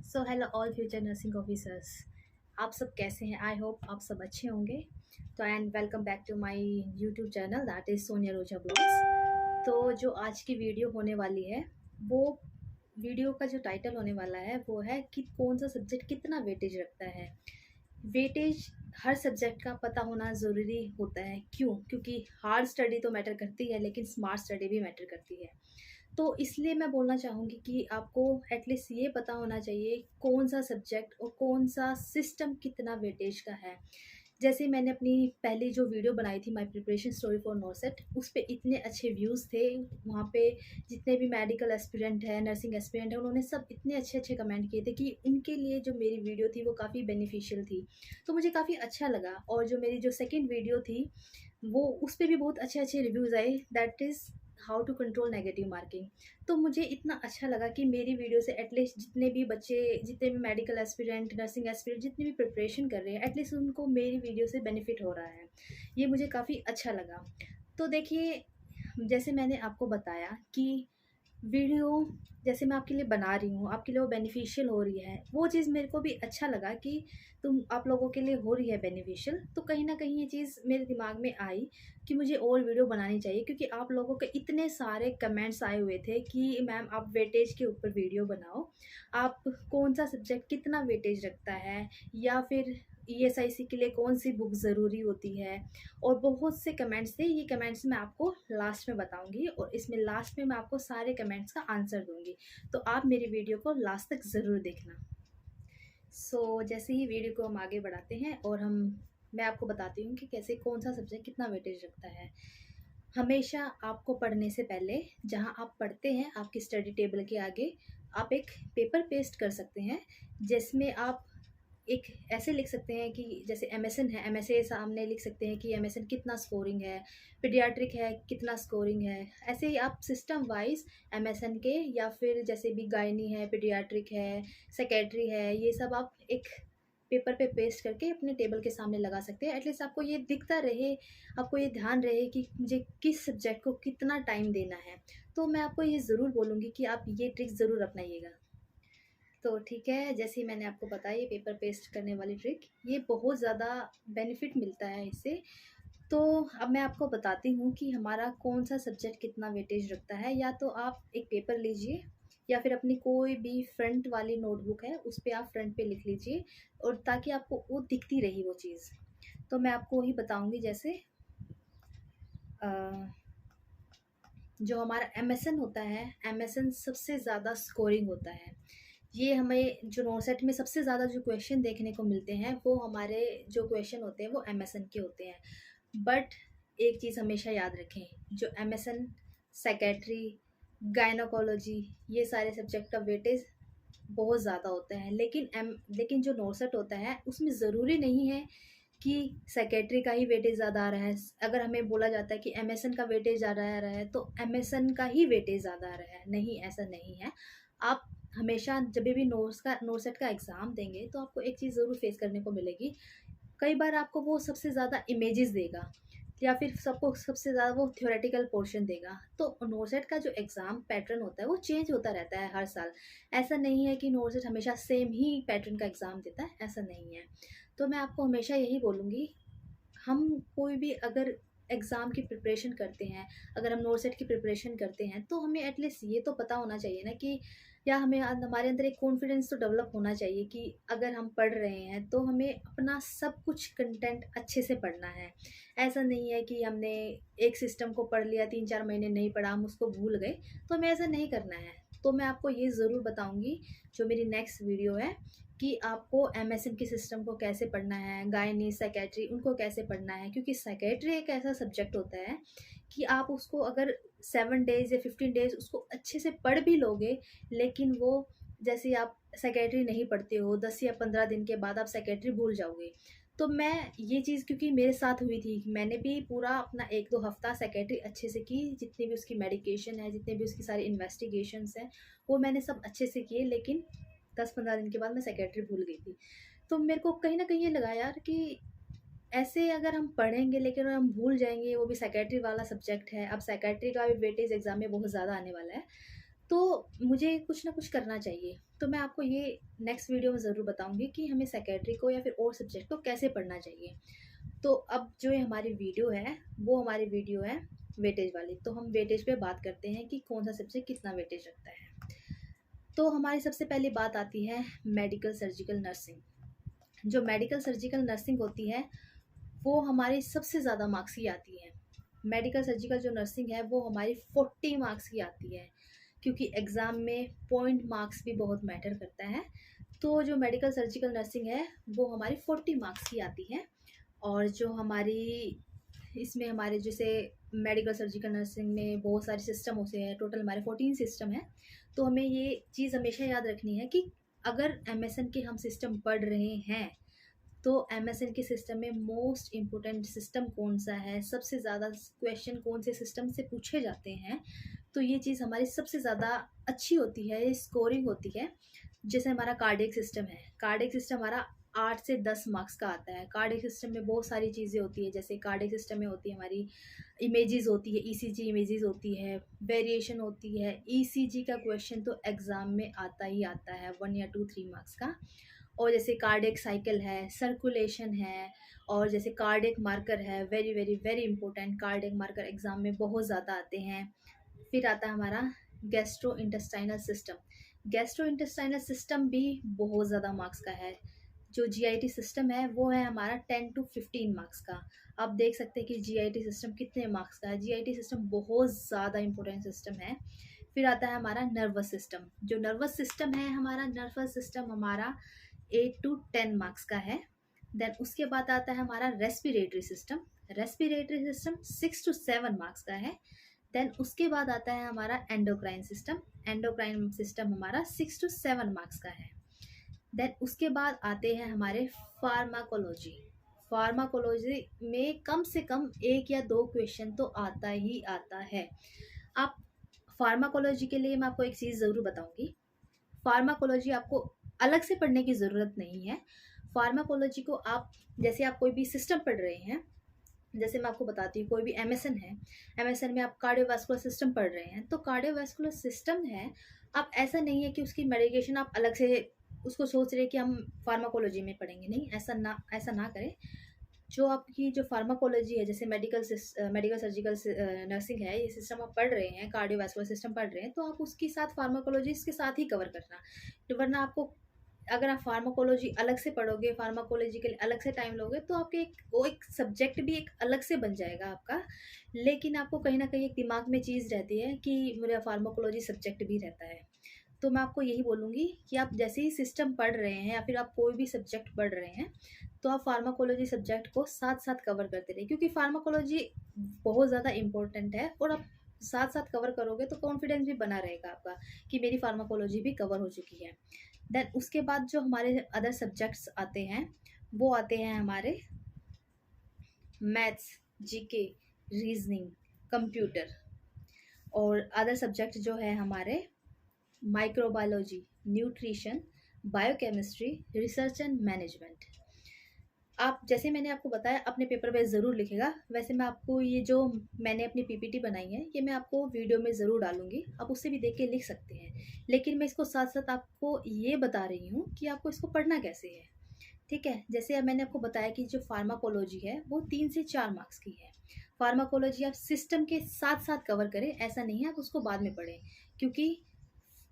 So hello all future nursing officers. आप सब कैसे हैं? आई होप आप सब अच्छे होंगे। तो and welcome back to my YouTube channel that is Sonia Roja vlogs. तो जो आज की वीडियो होने वाली है, वो वीडियो का जो टाइटल होने वाला है वो है कि कौन सा सब्जेक्ट कितना वेटेज रखता है। वेटेज हर सब्जेक्ट का पता होना ज़रूरी होता है। क्यों? क्योंकि हार्ड स्टडी तो मैटर करती है, लेकिन स्मार्ट स्टडी भी मैटर करती है। तो इसलिए मैं बोलना चाहूँगी कि आपको एटलीस्ट ये पता होना चाहिए कौन सा सब्जेक्ट और कौन सा सिस्टम कितना वेटेज का है। जैसे मैंने अपनी पहली जो वीडियो बनाई थी, माय प्रिपरेशन स्टोरी फॉर नॉर्सेट, उस पे इतने अच्छे व्यूज़ थे। वहाँ पे जितने भी मेडिकल एस्पिरेंट हैं, नर्सिंग एस्पिरेंट हैं, उन्होंने सब इतने अच्छे-अच्छे कमेंट किए थे कि उनके लिए जो मेरी वीडियो थी वो काफ़ी बेनिफिशियल थी। तो मुझे काफ़ी अच्छा लगा। और जो मेरी जो सेकंड वीडियो थी, वो उस पे भी बहुत अच्छे-अच्छे रिव्यूज़ आए, that is how to control negative marking. तो मुझे इतना अच्छा लगा कि मेरी वीडियो से एटलीस्ट जितने भी बच्चे, जितने भी मेडिकल एस्पिरेंट, नर्सिंग एस्पिरेंट जितने भी प्रिपरेशन कर रहे हैं, एटलीस्ट उनको मेरी वीडियो से बेनिफिट हो रहा है। ये मुझे काफ़ी अच्छा लगा। तो देखिए, जैसे मैंने आपको बताया कि वीडियो जैसे मैं आपके लिए बना रही हूँ, आपके लिए वो बेनिफिशियल हो रही है, वो चीज़ मेरे को भी अच्छा लगा कि आप लोगों के लिए हो रही है बेनिफिशियल। तो कहीं न कहीं ये चीज़ मेरे दिमाग में आई कि मुझे और वीडियो बनानी चाहिए, क्योंकि आप लोगों के इतने सारे कमेंट्स आए हुए थे कि मैम आप वेटेज के ऊपर वीडियो बनाओ। आप कौन-सा सब्जेक्ट कितना वेटेज रखता है, या फिर ईएसआईसी के लिए कौन-सी बुक ज़रूरी होती है। और बहुत से कमेंट्स थे। ये कमेंट्स मैं आपको लास्ट में बताऊँगी, और इसमें लास्ट में मैं आपको सारे कमेंट्स का आंसर दूँगी। तो आप मेरी वीडियो को लास्ट तक ज़रूर देखना। जैसे ही वीडियो को हम आगे बढ़ाते हैं, और मैं आपको बताती हूँ कि कैसे कौन-सा सब्जेक्ट कितना वेटेज रखता है। हमेशा आपको पढ़ने से पहले, जहाँ आप पढ़ते हैं आपकी स्टडी टेबल के आगे, आप एक पेपर पेस्ट कर सकते हैं, जिसमें आप एक ऐसे लिख सकते हैं कि जैसे एमएसएन है, एमएसए सामने लिख सकते हैं कि एमएसएन कितना स्कोरिंग है, पीडियाट्रिक है कितना स्कोरिंग है। ऐसे ही आप सिस्टम वाइज एमएसएन के, या फिर जैसे भी गायनी है, पीडियाट्रिक है, सेक्रेटरी है, ये सब आप एक पेपर पे पेस्ट करके अपने टेबल के सामने लगा सकते हैं। एटलीस्ट आपको ये दिखता रहे, आपको ये ध्यान रहे कि मुझे किस सब्जेक्ट को कितना टाइम देना है। तो मैं आपको ये ज़रूर बोलूँगी कि आप ये ट्रिक ज़रूर अपनाइएगा। तो ठीक है, जैसे ही मैंने आपको बताया ये पेपर पेस्ट करने वाली ट्रिक, ये बहुत ज़्यादा बेनिफिट मिलता है इससे। तो अब मैं आपको बताती हूँ कि हमारा कौन-सा सब्जेक्ट कितना वेटेज रखता है। या तो आप एक पेपर लीजिए, या फिर अपनी कोई भी फ्रंट वाली नोटबुक है, उस पे आप फ्रंट पे लिख लीजिए, और ताकि आपको वो दिखती रही वो चीज़। तो मैं आपको वही बताऊँगी। जैसे अ, जो हमारा एमएसएन होता है, एमएसएन सबसे ज़्यादा स्कोरिंग होता है। ये हमें जो नॉर्सेट में सबसे ज़्यादा जो क्वेश्चन देखने को मिलते हैं, वो हमारे जो क्वेश्चन होते हैं वो एमएसएन के होते हैं। बट एक चीज़ हमेशा याद रखें, जो एमएसएन, सेक्रेटरी, गायनोकोलॉजी, ये सारे सब्जेक्ट का वेटेज बहुत ज़्यादा होता है। लेकिन जो नॉर्सेट होता है, उसमें ज़रूरी नहीं है कि सेक्रेटरी का ही वेटेज ज़्यादा आ रहा है। अगर हमें बोला जाता है कि एमएसएन का वेटेज ज़्यादा आ रहा है, तो एमएसएन का ही वेटेज ज़्यादा आ रहा है। नहीं, ऐसा नहीं है। आप हमेशा जब भी नॉर्सेट का एग्ज़ाम देंगे, तो आपको एक चीज़ ज़रूर फेस करने को मिलेगी। कई बार आपको वो सबसे ज़्यादा इमेजेस देगा, या फिर सबको सबसे ज़्यादा वो थ्योरेटिकल पोर्शन देगा। तो नॉर्सेट का जो एग्ज़ाम पैटर्न होता है वो चेंज होता रहता है हर साल। ऐसा नहीं है कि नॉर्सेट हमेशा सेम ही पैटर्न का एग्ज़ाम देता है, ऐसा नहीं है। तो मैं आपको हमेशा यही बोलूँगी, हम कोई भी अगर एग्ज़ाम की प्रिपरेशन करते हैं, अगर हम नॉर्सेट की प्रिपरेशन करते हैं, तो हमें एटलीस्ट ये तो पता होना चाहिए ना कि, या हमारे अंदर एक कॉन्फिडेंस तो डेवलप होना चाहिए कि अगर हम पढ़ रहे हैं तो हमें अपना सब कुछ कंटेंट अच्छे से पढ़ना है। ऐसा नहीं है कि हमने एक सिस्टम को पढ़ लिया, 3-4 महीने नहीं पढ़ा, हम उसको भूल गए, तो हमें ऐसा नहीं करना है। तो मैं आपको ये ज़रूर बताऊँगी, जो मेरी नेक्स्ट वीडियो है, कि आपको एमएसएन के सिस्टम को कैसे पढ़ना है, गायनी, सेक्रेटरी उनको कैसे पढ़ना है। क्योंकि सेक्रेटरी एक ऐसा सब्जेक्ट होता है कि आप उसको अगर 7 डेज़ या 15 डेज़ उसको अच्छे से पढ़ भी लोगे, लेकिन वो, जैसे आप सेक्रेटरी नहीं पढ़ते हो, 10 या 15 दिन के बाद आप सेक्रेटरी भूल जाओगे। तो मैं ये चीज़, क्योंकि मेरे साथ हुई थी, मैंने भी पूरा अपना 1-2 हफ्ता सेक्रेटरी अच्छे से की, जितनी भी उसकी मेडिकेशन है, जितने भी उसकी सारी इन्वेस्टिगेशंस हैं, वो मैंने सब अच्छे से किए। लेकिन 10-15 दिन के बाद मैं सेक्रेटरी भूल गई थी। तो मेरे को कहीं न कहीं ये लगा यार कि ऐसे अगर हम पढ़ेंगे लेकिन हम भूल जाएँगे, वो भी सेक्रेटरी वाला सब्जेक्ट है। अब सेक्रेटरी का भी वेटेज एग्ज़ाम में बहुत ज़्यादा आने वाला है। तो मुझे कुछ ना कुछ करना चाहिए। तो मैं आपको ये नेक्स्ट वीडियो में ज़रूर बताऊंगी कि हमें सेकेंडरी को या फिर और सब्जेक्ट को कैसे पढ़ना चाहिए। तो अब जो ये हमारी वीडियो है वो हमारी वीडियो है वेटेज वाली। तो हम वेटेज पे बात करते हैं कि कौन सा सब्जेक्ट कितना वेटेज रखता है। तो हमारी सबसे पहली बात आती है मेडिकल सर्जिकल नर्सिंग। जो मेडिकल सर्जिकल नर्सिंग होती है वो हमारी सबसे ज़्यादा मार्क्स की आती है। मेडिकल सर्जिकल जो नर्सिंग है वो हमारी 40 मार्क्स की आती है, क्योंकि एग्ज़ाम में पॉइंट मार्क्स भी बहुत मैटर करता है। तो जो मेडिकल सर्जिकल नर्सिंग है वो हमारी 40 मार्क्स की आती है। और जो हमारी इसमें हमारे जैसे मेडिकल सर्जिकल नर्सिंग में बहुत सारे सिस्टम होते हैं, टोटल हमारे 14 सिस्टम है। तो हमें ये चीज़ हमेशा याद रखनी है कि अगर एमएसएन के हम सिस्टम पढ़ रहे हैं तो एमएसएन के सिस्टम में मोस्ट इम्पोर्टेंट सिस्टम कौन सा है, सबसे ज़्यादा क्वेश्चन कौन से सिस्टम से पूछे जाते हैं। तो ये चीज़ हमारी सबसे ज़्यादा अच्छी होती है, स्कोरिंग होती है। जैसे हमारा कार्डियक सिस्टम है, कार्डियक सिस्टम हमारा 8 से 10 मार्क्स का आता है। कार्डियक सिस्टम में बहुत सारी चीज़ें होती है, जैसे कार्डियक सिस्टम में होती है हमारी इमेजेस होती है, ईसीजी इमेजेस होती है, वेरिएशन होती है। ईसीजी का क्वेश्चन तो एग्ज़ाम में आता ही आता है 1 या 2 3 मार्क्स का। और जैसे कार्डियक साइकिल है, सर्कुलेशन है, और जैसे कार्डियक मार्कर है, very very very important. Cardiac marker exam में बहुत ज़्यादा आते हैं। फिर आता है हमारा gastro intestinal system. Gastro intestinal system भी बहुत ज़्यादा मार्क्स का है। जो जीआईटी सिस्टम है वो है हमारा 10 to 15 मार्क्स का। आप देख सकते हैं कि जीआईटी सिस्टम कितने मार्क्स का है। जीआईटी सिस्टम बहुत ज़्यादा इंपॉर्टेंट सिस्टम है। फिर आता है हमारा नर्वस सिस्टम। जो नर्वस सिस्टम है हमारा, नर्वस सिस्टम हमारा 8 to 10 मार्क्स का है। देन उसके बाद आता है हमारा respiratory system. Respiratory system 6 to 7 marks का है। देन उसके बाद आता है हमारा एंडोक्राइन सिस्टम। एंडोक्राइन सिस्टम हमारा 6 to 7 मार्क्स का है। देन उसके बाद आते हैं हमारे फार्माकोलॉजी। फार्माकोलॉजी में कम से कम 1 या 2 क्वेश्चन तो आता ही आता है। आप फार्माकोलॉजी के लिए मैं आपको एक चीज़ ज़रूर बताऊंगी। फार्माकोलॉजी आपको अलग से पढ़ने की ज़रूरत नहीं है। फार्माकोलॉजी को आप, जैसे आप कोई भी सिस्टम पढ़ रहे हैं, जैसे मैं आपको बताती हूँ, कोई भी एमएसएन है, एमएसएन में आप कार्डियोवास्कुलर सिस्टम पढ़ रहे हैं, तो कार्डियोवास्कुलर सिस्टम है। आप ऐसा नहीं है कि उसकी मेडिकेशन आप अलग से उसको सोच रहे कि हम फार्माकोलॉजी में पढ़ेंगे, नहीं, ऐसा ना करें। जो आपकी जो फार्माकोलॉजी है, जैसे मेडिकल सर्जिकल नर्सिंग है, ये सिस्टम आप पढ़ रहे हैं, कार्डियोवास्कुलर सिस्टम पढ़ रहे हैं, तो आप उसके साथ फार्माकोलॉजी इसके साथ ही कवर करना। तो वरना आपको, अगर आप फार्माकोलॉजी अलग से पढ़ोगे, फार्माकोलॉजी के लिए अलग से टाइम लोगे, तो आपके वो एक सब्जेक्ट भी एक अलग से बन जाएगा आपका। लेकिन आपको कहीं ना कहीं एक दिमाग में चीज़ रहती है कि मेरा फार्माकोलॉजी सब्जेक्ट भी रहता है। तो मैं आपको यही बोलूँगी कि आप जैसे ही सिस्टम पढ़ रहे हैं या फिर आप कोई भी सब्जेक्ट पढ़ रहे हैं, तो आप फार्माकोलॉजी सब्जेक्ट को साथ साथ कवर करते रहिए, क्योंकि फार्माकोलॉजी बहुत ज़्यादा इंपॉर्टेंट है। और आप साथ साथ कवर करोगे तो कॉन्फिडेंस भी बना रहेगा आपका कि मेरी फार्माकोलॉजी भी कवर हो चुकी है। देन उसके बाद जो हमारे अदर सब्जेक्ट्स आते हैं वो आते हैं हमारे मैथ्स, जीके, रीजनिंग, कंप्यूटर। और अदर सब्जेक्ट जो है हमारे microbiology, nutrition, biochemistry, research and management. आप, जैसे मैंने आपको बताया, अपने पेपर पे ज़रूर लिखेगा। वैसे मैं आपको ये जो मैंने अपनी पीपीटी बनाई है ये मैं आपको वीडियो में ज़रूर डालूंगी, आप उससे भी देख के लिख सकते हैं। लेकिन मैं इसको साथ साथ आपको ये बता रही हूँ कि आपको इसको पढ़ना कैसे है, ठीक है। जैसे अब मैंने आपको बताया कि जो फार्माकोलॉजी है वो 3 से 4 मार्क्स की है। फार्माकोलॉजी आप सिस्टम के साथ साथ कवर करें, ऐसा नहीं है आप उसको बाद में पढ़ें। क्योंकि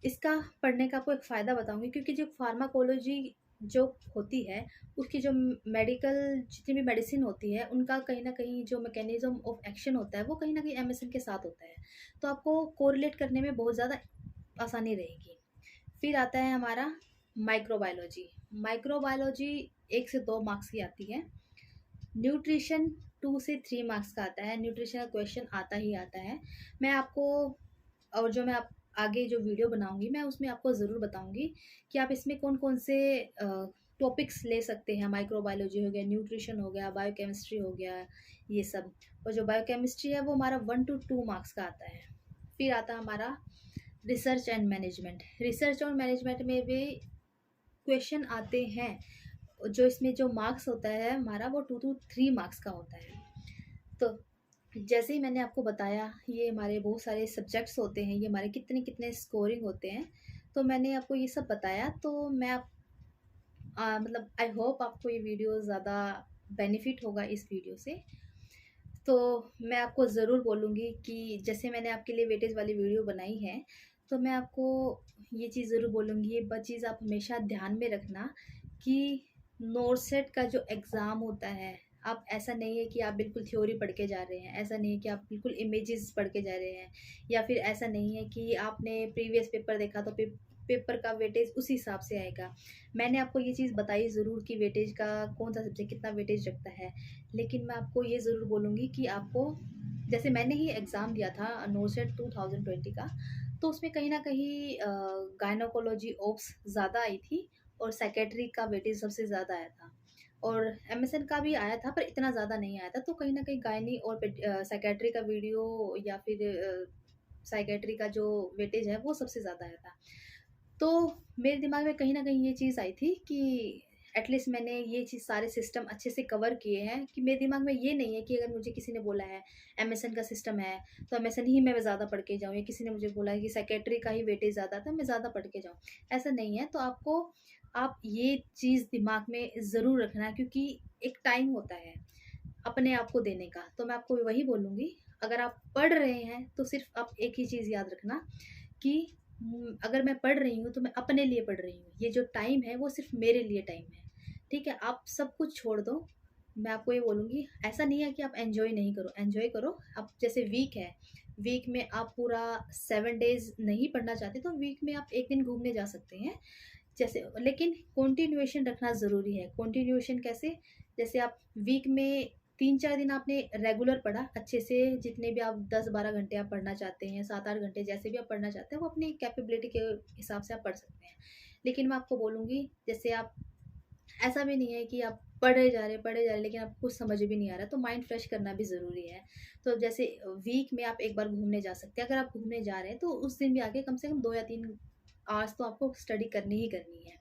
इसका पढ़ने का आपको एक फ़ायदा बताऊंगी, क्योंकि जो फार्माकोलॉजी जो होती है उसकी जो मेडिकल जितनी भी मेडिसिन होती है उनका कहीं ना कहीं जो मैकेनिज्म ऑफ एक्शन होता है वो कहीं ना कहीं एमएसएन के साथ होता है। तो आपको कोरिलेट करने में बहुत ज़्यादा आसानी रहेगी। फिर आता है हमारा माइक्रोबायोलॉजी। माइक्रोबायोलॉजी 1 से 2 मार्क्स की आती है। न्यूट्रिशन 2 से 3 मार्क्स का आता है। न्यूट्रिशन का क्वेश्चन आता ही आता है। मैं आपको, और जो मैं आप आगे जो वीडियो बनाऊंगी मैं उसमें आपको ज़रूर बताऊंगी कि आप इसमें कौन कौन से टॉपिक्स ले सकते हैं। माइक्रोबायोलॉजी हो गया, न्यूट्रिशन हो गया, बायोकेमिस्ट्री हो गया, ये सब। और जो बायोकेमिस्ट्री है वो हमारा 1 to 2 मार्क्स का आता है। फिर आता है हमारा रिसर्च एंड मैनेजमेंट। रिसर्च और मैनेजमेंट में भी क्वेश्चन आते हैं। जो इसमें जो मार्क्स होता है हमारा वो 2 to 3 मार्क्स का होता है। तो जैसे ही मैंने आपको बताया, ये हमारे बहुत सारे सब्जेक्ट्स होते हैं, ये हमारे कितने कितने स्कोरिंग होते हैं। तो मैंने आपको ये सब बताया। तो मैं मतलब आई होप आपको ये वीडियो ज़्यादा बेनिफिट होगा इस वीडियो से। तो मैं आपको ज़रूर बोलूँगी कि जैसे मैंने आपके लिए वेटेज वाली वीडियो बनाई है, तो मैं आपको ये चीज़ ज़रूर बोलूँगी, ये चीज़ आप हमेशा ध्यान में रखना कि नोरसेट का जो एग्ज़ाम होता है, आप ऐसा नहीं है कि आप बिल्कुल थ्योरी पढ़ के जा रहे हैं, ऐसा नहीं है कि आप बिल्कुल इमेजेस पढ़ के जा रहे हैं, या फिर ऐसा नहीं है कि आपने प्रीवियस पेपर देखा तो पेपर का वेटेज उसी हिसाब से आएगा। मैंने आपको ये चीज़ बताई ज़रूर कि वेटेज का कौन सा सब्जेक्ट कितना वेटेज रखता है, लेकिन मैं आपको ये ज़रूर बोलूँगी कि आपको, जैसे मैंने ही एग्ज़ाम दिया था नोसेट 2020 का, तो उसमें कहीं न कहीं गायनोकोलॉजी ओप्स ज़्यादा आई थी और साइकेट्री का वेटेज सबसे ज़्यादा आया था, और एमएसएन का भी आया था पर इतना ज़्यादा नहीं आया था। तो कहीं न कहीं गायनी और साइकेट्री का वीडियो या फिर साइकेट्री का जो वेटेज है वो सबसे ज़्यादा आया था। तो मेरे दिमाग में कहीं न कहीं ये चीज़ आई थी कि एटलीस्ट मैंने ये चीज़ सारे सिस्टम अच्छे से कवर किए हैं, कि मेरे दिमाग में ये नहीं है कि अगर मुझे किसी ने बोला है एमएसएन का सिस्टम है, तो एमएसएन ही मैं ज़्यादा पढ़ के जाऊँ, या किसी ने मुझे बोला है कि सेक्रेटरी का ही वेटेज ज़्यादा था, मैं ज़्यादा पढ़ के जाऊँ। ऐसा नहीं है। तो आप ये चीज़ दिमाग में ज़रूर रखना, क्योंकि एक टाइम होता है अपने आप को देने का। तो मैं आपको वही बोलूँगी, अगर आप पढ़ रहे हैं, तो सिर्फ़ आप एक ही चीज़ याद रखना कि अगर मैं पढ़ रही हूँ तो मैं अपने लिए पढ़ रही हूँ। ये जो टाइम है वो सिर्फ़ मेरे लिए टाइम है। ठीक है? आप सब कुछ छोड़ दो। मैं आपको ये बोलूँगी, ऐसा नहीं है कि आप एन्जॉय नहीं करो, एन्जॉय करो। अब जैसे वीक है, वीक में आप पूरा 7 डेज़ नहीं पढ़ना चाहते तो वीक में आप 1 दिन घूमने जा सकते हैं। जैसे, लेकिन कंटिन्यूएशन रखना ज़रूरी है। कंटिन्यूएशन कैसे? जैसे आप वीक में 3-4 दिन आपने रेगुलर पढ़ा अच्छे से, जितने भी आप 10-12 घंटे आप पढ़ना चाहते हैं, 7-8 घंटे जैसे भी आप पढ़ना चाहते हैं, वो अपनी कैपेबिलिटी के हिसाब से आप पढ़ सकते हैं। लेकिन मैं आपको बोलूँगी, जैसे आप, ऐसा भी नहीं है कि आप पढ़े जा रहे हैं, लेकिन आपको कुछ समझ भी नहीं आ रहा, तो माइंड फ्रेश करना भी ज़रूरी है। तो जैसे वीक में आप एक बार घूमने जा सकते हैं। अगर आप घूमने जा रहे हैं, तो उस दिन भी आके कम से कम 2 या 3 आवर्स तो आपको स्टडी करनी ही करनी है।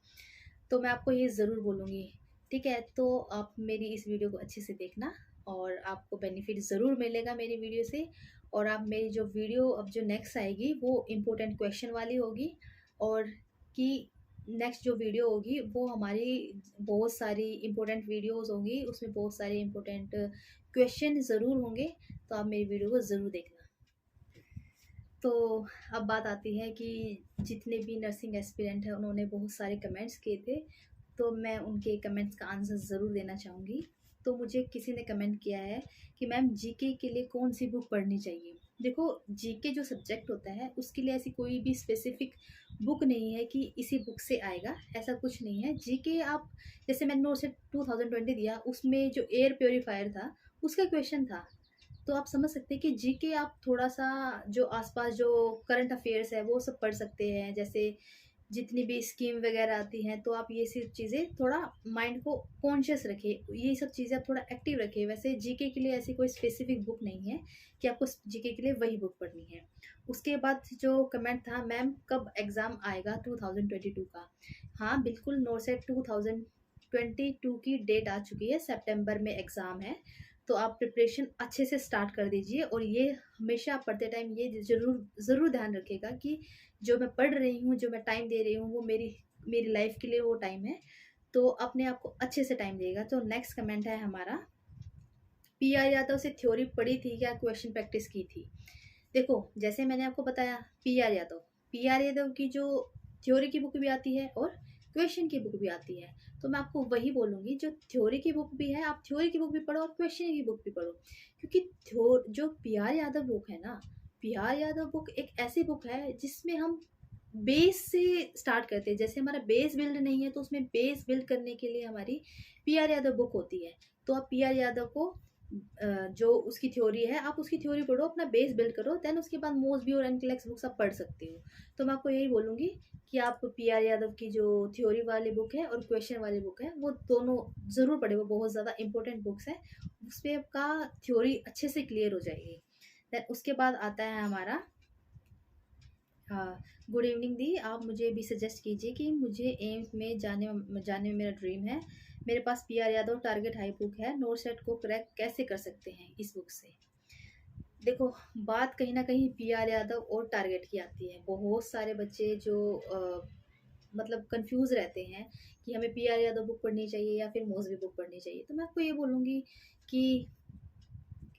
तो मैं आपको ये ज़रूर बोलूँगी, ठीक है? तो आप मेरी इस वीडियो को अच्छे से देखना, और आपको बेनिफिट ज़रूर मिलेगा मेरी वीडियो से। और आप मेरी जो वीडियो अब जो नेक्स्ट आएगी वो इम्पोर्टेंट क्वेश्चन वाली होगी, और कि नेक्स्ट जो वीडियो होगी वो हमारी बहुत सारी इम्पोर्टेंट वीडियोस होंगी, उसमें बहुत सारे इम्पोर्टेंट क्वेश्चन ज़रूर होंगे। तो आप मेरी वीडियो को ज़रूर देखना। तो अब बात आती है कि जितने भी नर्सिंग एस्पिरेंट हैं उन्होंने बहुत सारे कमेंट्स किए थे, तो मैं उनके कमेंट्स का आंसर ज़रूर देना चाहूँगी। तो मुझे किसी ने कमेंट किया है कि मैम जीके के लिए कौन सी बुक पढ़नी चाहिए? देखो, जीके जो सब्जेक्ट होता है उसके लिए ऐसी कोई भी स्पेसिफिक बुक नहीं है कि इसी बुक से आएगा, ऐसा कुछ नहीं है। जीके आप, जैसे मैंने नोट से 2020 दिया, उसमें जो एयर प्योरीफायर था उसका क्वेश्चन था। तो आप समझ सकते हैं कि जीके आप थोड़ा-सा जो आस-पास जो करंट अफ़ेयर्स है वो सब पढ़ सकते हैं। जैसे जितनी भी स्कीम वगैरह आती हैं, तो आप ये सब चीज़ें थोड़ा माइंड को कॉन्शियस रखें, ये सब चीज़ें आप थोड़ा एक्टिव रखें। वैसे जीके के लिए ऐसी कोई स्पेसिफिक बुक नहीं है कि आपको जीके के लिए वही बुक पढ़नी है। उसके बाद जो कमेंट था, मैम कब एग्ज़ाम आएगा 2022 का? हाँ, बिल्कुल, नोरसेट 2022 की डेट आ चुकी है, सितंबर में एग्ज़ाम है। तो आप प्रिपरेशन अच्छे से स्टार्ट कर दीजिए, और ये हमेशा आप पढ़ते टाइम ये ज़रूर ध्यान रखिएगा कि जो मैं पढ़ रही हूँ, जो मैं टाइम दे रही हूँ, वो मेरी मेरी लाइफ के लिए वो टाइम है। तो अपने आप को अच्छे से टाइम देगा। तो नेक्स्ट कमेंट है हमारा, पीआर यादव से थ्योरी पढ़ी थी क्या, क्वेश्चन प्रैक्टिस की थी? देखो, जैसे मैंने आपको बताया, पीआर यादव की जो थ्योरी की बुक भी आती है और क्वेश्चन की बुक भी आती है। तो मैं आपको वही बोलूँगी, जो थ्योरी की बुक भी है, आप थ्योरी की बुक भी पढ़ो और क्वेश्चन की बुक भी पढ़ो। क्योंकि जो पीआर यादव बुक है ना, पीआर यादव बुक एक ऐसी बुक है जिसमें हम बेस से स्टार्ट करते हैं। जैसे हमारा बेस बिल्ड नहीं है, तो उसमें बेस बिल्ड करने के लिए हमारी पीआर यादव बुक होती है। तो आप पीआर यादव को जो उसकी थ्योरी है, आप उसकी थ्योरी पढ़ो, अपना बेस बिल्ड करो, देन उसके बाद मोस्बी और एनक्लेक्स बुक्स आप पढ़ सकते हो। तो मैं आपको यही बोलूँगी कि आप पीआर यादव की जो थ्योरी वाली बुक है और क्वेश्चन वाली बुक है, वो दोनों ज़रूर पढ़े, वो बहुत ज़्यादा इंपॉर्टेंट बुक्स हैं। उसपे आपका थ्योरी अच्छे से क्लियर हो जाएगी। देन उसके बाद आता है हमारा, हाँ, गुड इवनिंग दी, आप मुझे भी सजेस्ट कीजिए कि मुझे एम्स में जाने में मेरा ड्रीम है। मेरे पास PR Yadav target high book है, नोट सेट को क्रैक कैसे कर सकते हैं इस बुक से? देखो, बात कहीं न कहीं पीआर यादव और टारगेट की आती है। बहुत सारे बच्चे जो मतलब कन्फ्यूज़ रहते हैं कि हमें पीआर यादव बुक पढ़नी चाहिए या फिर मौज़मी बुक पढ़नी चाहिए। तो मैं आपको ये बोलूँगी कि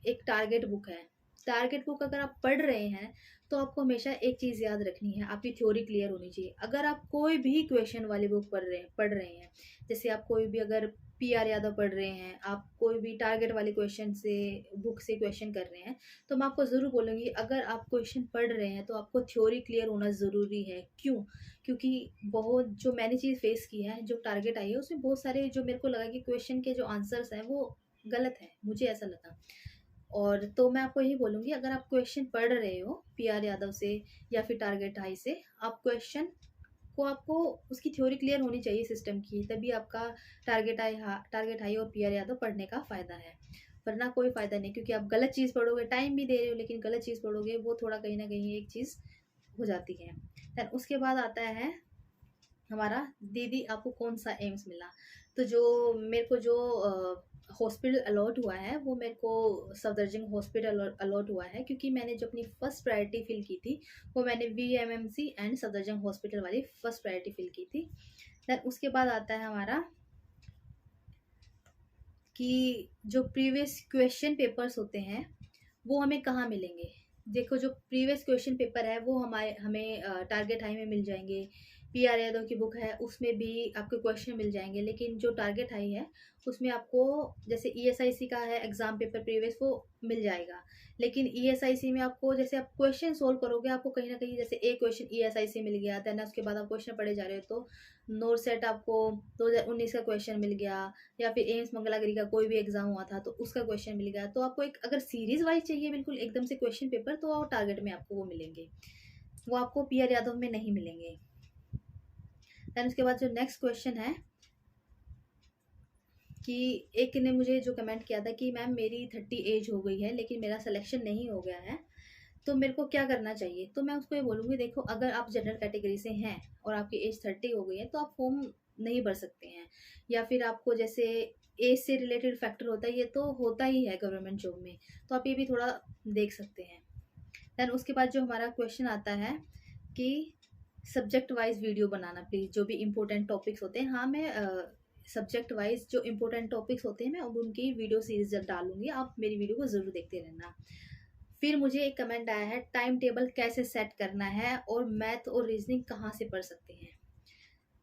एक टारगेट बुक है। टारगेट बुक अगर आप पढ़ रहे हैं, तो आपको हमेशा एक चीज़ याद रखनी है, आपकी थ्योरी क्लियर होनी चाहिए। अगर आप कोई भी क्वेश्चन वाली बुक पढ़ रहे हैं, जैसे आप कोई भी अगर पीआर यादव पढ़ रहे हैं, आप कोई भी टारगेट वाले क्वेश्चन से बुक से क्वेश्चन कर रहे हैं, तो मैं आपको ज़रूर बोलूँगी अगर आप क्वेश्चन पढ़ रहे हैं, तो आपको थ्योरी क्लियर होना ज़रूरी है। क्यों? क्योंकि बहुत जो मैंने चीज़ फेस की है, जो टारगेट आई है, उसमें बहुत सारे जो मेरे को लगा कि क्वेश्चन के जो आंसर्स हैं, वो गलत हैं, मुझे ऐसा लगा। और तो मैं आपको यही बोलूँगी अगर आप क्वेश्चन पढ़ रहे हो पीआर यादव से या फिर टारगेट हाई से, आप क्वेश्चन को आपको उसकी थ्योरी क्लियर होनी चाहिए सिस्टम की, तभी आपका टारगेट हाई और पीआर यादव पढ़ने का फ़ायदा है। वरना कोई फ़ायदा नहीं, क्योंकि आप गलत चीज़ पढ़ोगे, टाइम भी दे रहे हो लेकिन गलत चीज़ पढ़ोगे, वो थोड़ा कहीं न कहीं एक चीज़ हो जाती है। देन उसके बाद आता है हमारा दीदी आपको कौन सा एम्स मिला। तो जो मेरे को जो हॉस्पिटल अलॉट हुआ है, वो मेरे को सफदरजंग हॉस्पिटल अलॉट हुआ है, क्योंकि मैंने जो अपनी फर्स्ट प्रायोरिटी फिल की थी, वो मैंने वीएमएमसी एंड सफदरजंग हॉस्पिटल वाली फर्स्ट प्रायोरिटी फिल की थी। देन उसके बाद आता है हमारा कि जो प्रीवियस क्वेश्चन पेपर्स होते हैं, वो हमें कहाँ मिलेंगे। देखो, जो प्रीवियस क्वेश्चन पेपर है वो हमारे हमें टारगेट हाई में मिल जाएंगे। पीआर यादव की बुक है, उसमें भी आपको क्वेश्चन मिल जाएंगे, लेकिन जो टारगेट हाई है उसमें आपको जैसे ईएसआईसी का है एग्जाम पेपर प्रीवियस, वो मिल जाएगा। लेकिन ईएसआईसी में आपको जैसे आप क्वेश्चन सोल्व करोगे, आपको कहीं ना कहीं जैसे एक क्वेश्चन ईएसआईसी मिल गया, देन उसके बाद आप क्वेश्चन पढ़े जा रहे हो, तो नोर सेट आपको 2019 का क्वेश्चन मिल गया, या फिर एम्स मंगलागिरी का कोई भी एग्जाम हुआ था तो उसका क्वेश्चन मिल गया। तो आपको एक अगर सीरीज वाइज चाहिए बिल्कुल एकदम से क्वेश्चन पेपर, तो आप टारगेट में आपको वो मिलेंगे, वो आपको पीआर यादव में नहीं मिलेंगे। देन उसके बाद जो नेक्स्ट क्वेश्चन है कि एक ने मुझे जो कमेंट किया था कि मैम मेरी 30 एज हो गई है लेकिन मेरा सिलेक्शन नहीं हो गया है, तो मेरे को क्या करना चाहिए। तो मैं उसको ये बोलूँगी, देखो अगर आप जनरल कैटेगरी से हैं और आपकी एज 30 हो गई है, तो आप फॉर्म नहीं भर सकते हैं। या फिर आपको जैसे एज से रिलेटेड फैक्टर होता है, ये तो होता ही है गवर्नमेंट जॉब में, तो आप ये भी थोड़ा देख सकते हैं। देन उसके बाद जो हमारा क्वेश्चन आता है कि subject wise video banana please, जो भी इम्पोर्टेंट टॉपिक्स होते हैं। हाँ, मैं सब्जेक्ट वाइज जो इम्पोर्टेंट टॉपिक्स होते हैं, मैं अब उनकी वीडियो सीरीज डालूंगी, आप मेरी वीडियो को ज़रूर देखते रहना। फिर मुझे एक कमेंट आया है, टाइम टेबल कैसे सेट करना है और मैथ और रीजनिंग कहाँ से पढ़ सकते हैं।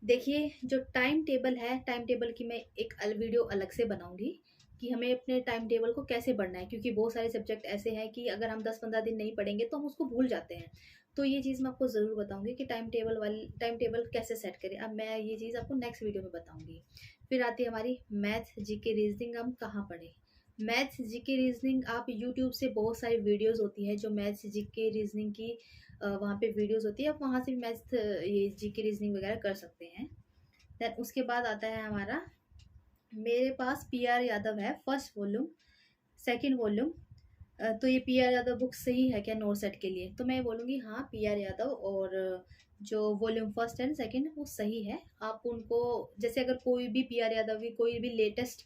देखिए, जो टाइम टेबल है, टाइम टेबल की मैं एक वीडियो अलग से बनाऊंगी कि हमें अपने टाइम टेबल को कैसे पढ़ना है, क्योंकि बहुत सारे सब्जेक्ट ऐसे हैं कि अगर हम 10-15 दिन नहीं पढ़ेंगे तो हम उसको भूल जाते हैं। तो ये चीज़ मैं आपको ज़रूर बताऊंगी कि टाइम टेबल कैसे सेट करें। अब मैं ये चीज़ आपको नेक्स्ट वीडियो में बताऊंगी। फिर आती है हमारी मैथ जीके रीजनिंग, हम कहाँ पढ़ें। मैथ्स जीके रीजनिंग आप यूट्यूब से बहुत सारी वीडियोस होती है जो मैथ्स जीके रीजनिंग की वहाँ पे वीडियोस होती है, आप वहाँ से भी मैथ्स ये जीके रीजनिंग वगैरह कर सकते हैं। देन उसके बाद आता है हमारा, मेरे पास पीआर यादव है फर्स्ट वॉल्यूम, सेकंड वॉल्यूम, तो ये पीआर यादव बुक सही है क्या नोट सेट के लिए। तो मैं बोलूँगी हाँ, पीआर यादव और जो वॉल्यूम फर्स्ट एंड सेकंड वो सही है। आप उनको जैसे अगर कोई भी पीआर यादव की कोई भी लेटेस्ट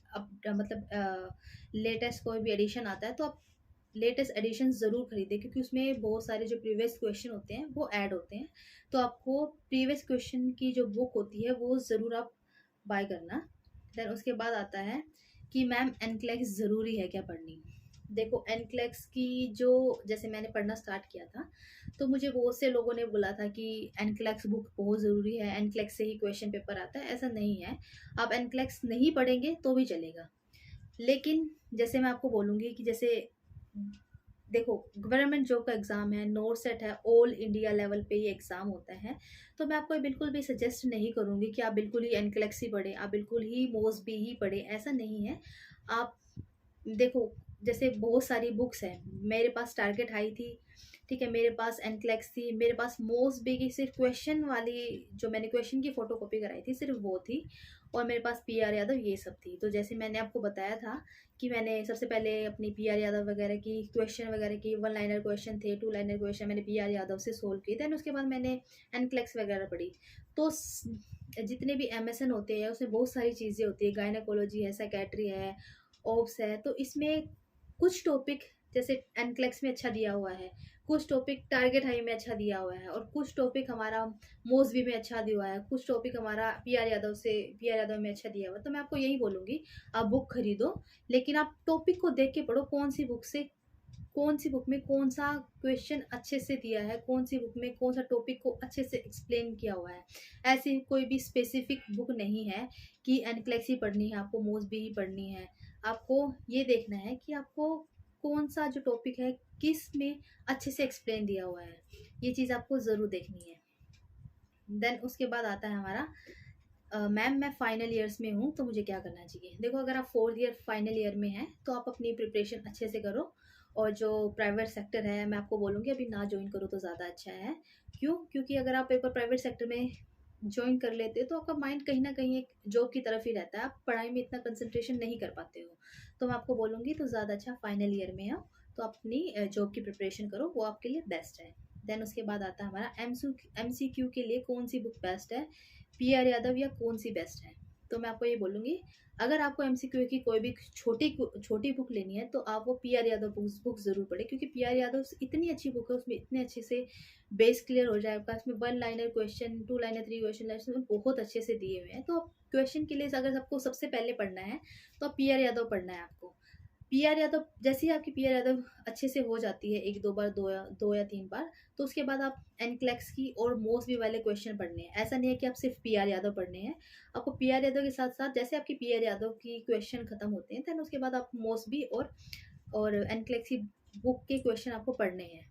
मतलब लेटेस्ट कोई भी एडिशन आता है, तो आप लेटेस्ट एडिशन ज़रूर खरीदें, क्योंकि उसमें बहुत सारे जो प्रीवियस क्वेश्चन होते हैं वो ऐड होते हैं। तो आपको प्रीवियस क्वेश्चन की जो बुक होती है वो ज़रूर आप बाय करना। देन उसके बाद आता है कि मैम एनक्लेक्स ज़रूरी है क्या पढ़नी। देखो, एनक्लेक्स की जो जैसे मैंने पढ़ना स्टार्ट किया था, तो मुझे बहुत से लोगों ने बोला था कि एनक्लेक्स बुक बहुत ज़रूरी है, एनक्लेक्स से ही क्वेश्चन पेपर आता है। ऐसा नहीं है, आप एनक्लेक्स नहीं पढ़ेंगे तो भी चलेगा। लेकिन जैसे मैं आपको बोलूँगी कि जैसे देखो, गवर्नमेंट जॉब का एग्ज़ाम है, नोट सेट है, ऑल इंडिया लेवल पे ये एग्ज़ाम होता है। तो मैं आपको बिल्कुल भी सजेस्ट नहीं करूँगी कि आप बिल्कुल ही एनक्लेक्स ही पढ़ें, आप बिल्कुल ही मोस्टबी ही पढ़ें, ऐसा नहीं है। आप देखो, जैसे बहुत सारी बुक्स हैं, मेरे पास टारगेट हाई थी, ठीक है, मेरे पास एनक्लेक्स थी, मेरे पास मोस्टबी की सिर्फ क्वेश्चन वाली, जो मैंने क्वेश्चन की फ़ोटो कॉपी कराई थी सिर्फ वो थी, और मेरे पास पीआर यादव ये सब थी। तो जैसे मैंने आपको बताया था कि मैंने सबसे पहले अपनी पीआर यादव वगैरह की क्वेश्चन वगैरह की, 1 लाइनर क्वेश्चन थे, 2 लाइनर क्वेश्चन मैंने पीआर यादव से सोल्व किए। देन उसके बाद मैंने एनक्लेक्स वगैरह पढ़ी। तो जितने भी एमएसएन होते हैं उसमें बहुत सारी चीज़ें होती है, गायनेकोलॉजी है, साइकेट्री है, ओब्स है, तो इसमें कुछ टॉपिक जैसे एनक्लेक्स में अच्छा दिया हुआ है, कुछ टॉपिक टारगेट हाई में अच्छा दिया हुआ है, और कुछ टॉपिक हमारा मोसबी में अच्छा दिया हुआ है, कुछ टॉपिक हमारा पी आर यादव में अच्छा दिया हुआ है। तो मैं आपको यही बोलूँगी, आप बुक खरीदो, लेकिन आप टॉपिक को देख के पढ़ो, कौन सी बुक में कौन सा क्वेश्चन अच्छे से दिया है, कौन सी बुक में कौन सा टॉपिक को अच्छे से एक्सप्लेन किया हुआ है। ऐसी कोई भी स्पेसिफिक बुक नहीं है कि एनक्लेक्स ही पढ़नी है, आपको मोसबी ही पढ़नी है। आपको ये देखना है कि आपको कौन सा जो टॉपिक है किस में अच्छे से एक्सप्लेन दिया हुआ है, ये चीज़ आपको ज़रूर देखनी है। देन उसके बाद आता है हमारा मैम मैं फाइनल ईयर्स में हूँ तो मुझे क्या करना चाहिए। देखो, अगर आप 4th ईयर फाइनल ईयर में हैं तो आप अपनी प्रिपरेशन अच्छे से करो, और जो प्राइवेट सेक्टर है मैं आपको बोलूँगी अभी ना ज्वाइन करो तो ज़्यादा अच्छा है। क्यों? क्योंकि अगर आप एक बार प्राइवेट सेक्टर में ज्वाइन कर लेते हो तो आपका माइंड कहीं ना कहीं एक जॉब की तरफ ही रहता है, आप पढ़ाई में इतना कंसंट्रेशन नहीं कर पाते हो। तो मैं आपको बोलूँगी तो ज़्यादा अच्छा फाइनल ईयर में हो तो अपनी जॉब की प्रिपरेशन करो, वो आपके लिए बेस्ट है। देन उसके बाद आता है हमारा MCQ के लिए कौन सी बुक बेस्ट है, पी आर यादव या कौन सी बेस्ट है। तो मैं आपको ये बोलूँगी, अगर आपको MCQ की कोई भी छोटी बुक लेनी है तो आप वो पी आर यादव बुक ज़रूर पढ़े, क्योंकि पी आर यादव इतनी अच्छी बुक है, उसमें इतने अच्छे से बेस क्लियर हो जाएगा। उसमें 1 liner question, 2 liner, 3 question liner बहुत अच्छे से दिए हुए हैं। तो क्वेश्चन के लिए अगर आपको सबसे पहले पढ़ना है तो पी आर यादव पढ़ना है आपको। पी आर यादव जैसे ही आपकी पी आर यादव अच्छे से हो जाती है, एक दो बार, दो या तीन बार, तो उसके बाद आप एनक्लेक्स की और मोसबी वाले क्वेश्चन पढ़ने हैं। ऐसा नहीं है कि आप सिर्फ पी आर यादव पढ़ने हैं, आपको पी आर यादव के साथ साथ जैसे आपकी पी आर यादव की क्वेश्चन खत्म होते हैं देन उसके बाद आप मोसबी और एनक्लेक्स की बुक के क्वेश्चन आपको पढ़ने हैं।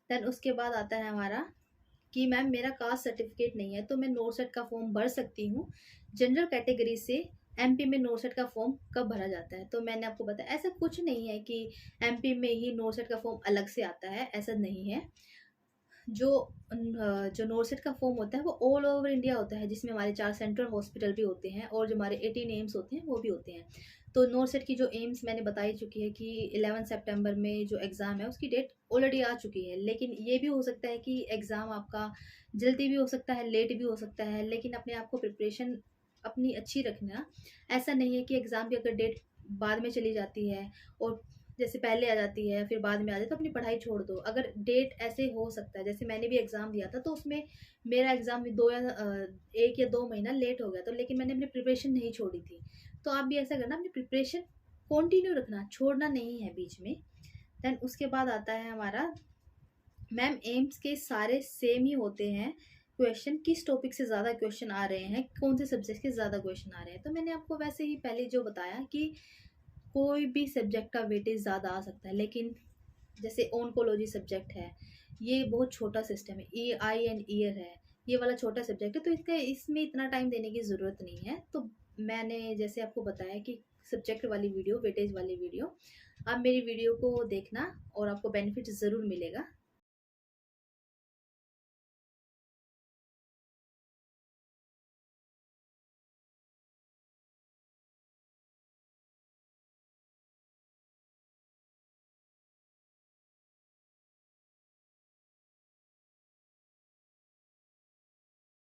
देन उसके बाद आता है हमारा कि मैम मेरा कास्ट सर्टिफिकेट नहीं है तो मैं नोसेट का फॉर्म भर सकती हूँ। जनरल कैटेगरी से एमपी में नोसेट का फॉर्म कब भरा जाता है? तो मैंने आपको बताया ऐसा कुछ नहीं है कि एमपी में ही नोसेट का फॉर्म अलग से आता है, ऐसा नहीं है। जो जो नोरसेट का फॉर्म होता है वो ऑल ओवर इंडिया होता है, जिसमें हमारे 4 सेंट्रल हॉस्पिटल भी होते हैं और जो हमारे 18 एम्स होते हैं वो भी होते हैं। तो नोरसेट की जो एम्स मैंने बताई चुकी है कि 11 सितंबर में जो एग्ज़ाम है उसकी डेट ऑलरेडी आ चुकी है, लेकिन ये भी हो सकता है कि एग्ज़ाम आपका जल्दी भी हो सकता है, लेट भी हो सकता है, लेकिन अपने आप को प्रिपरेशन अपनी अच्छी रखना। ऐसा नहीं है कि एग्ज़ाम की अगर डेट बाद में चली जाती है और जैसे पहले आ जाती है फिर बाद में आ जाए तो अपनी पढ़ाई छोड़ दो। अगर डेट ऐसे हो सकता है, जैसे मैंने भी एग्ज़ाम दिया था तो उसमें मेरा एग्ज़ाम 1 या 2 महीना लेट हो गया तो, लेकिन मैंने अपनी प्रिपरेशन नहीं छोड़ी थी। तो आप भी ऐसा करना, अपनी प्रिपरेशन कंटिन्यू रखना, छोड़ना नहीं है बीच में। देन उसके बाद आता है हमारा मैम एम्स के सारे सेम ही होते हैं क्वेश्चन, किस टॉपिक से ज़्यादा क्वेश्चन आ रहे हैं, कौन से सब्जेक्ट के ज़्यादा क्वेश्चन आ रहे हैं? तो मैंने आपको वैसे ही पहले जो बताया कि कोई भी सब्जेक्ट का वेटेज ज़्यादा आ सकता है, लेकिन जैसे ओनकोलॉजी सब्जेक्ट है, ये बहुत छोटा सिस्टम है, ई आई एंड ईयर है, ये वाला छोटा सब्जेक्ट है तो इसका इसमें इतना टाइम देने की ज़रूरत नहीं है। तो मैंने जैसे आपको बताया कि सब्जेक्ट वाली वीडियो, वेटेज वाली वीडियो, आप मेरी वीडियो को देखना और आपको बेनिफिट ज़रूर मिलेगा।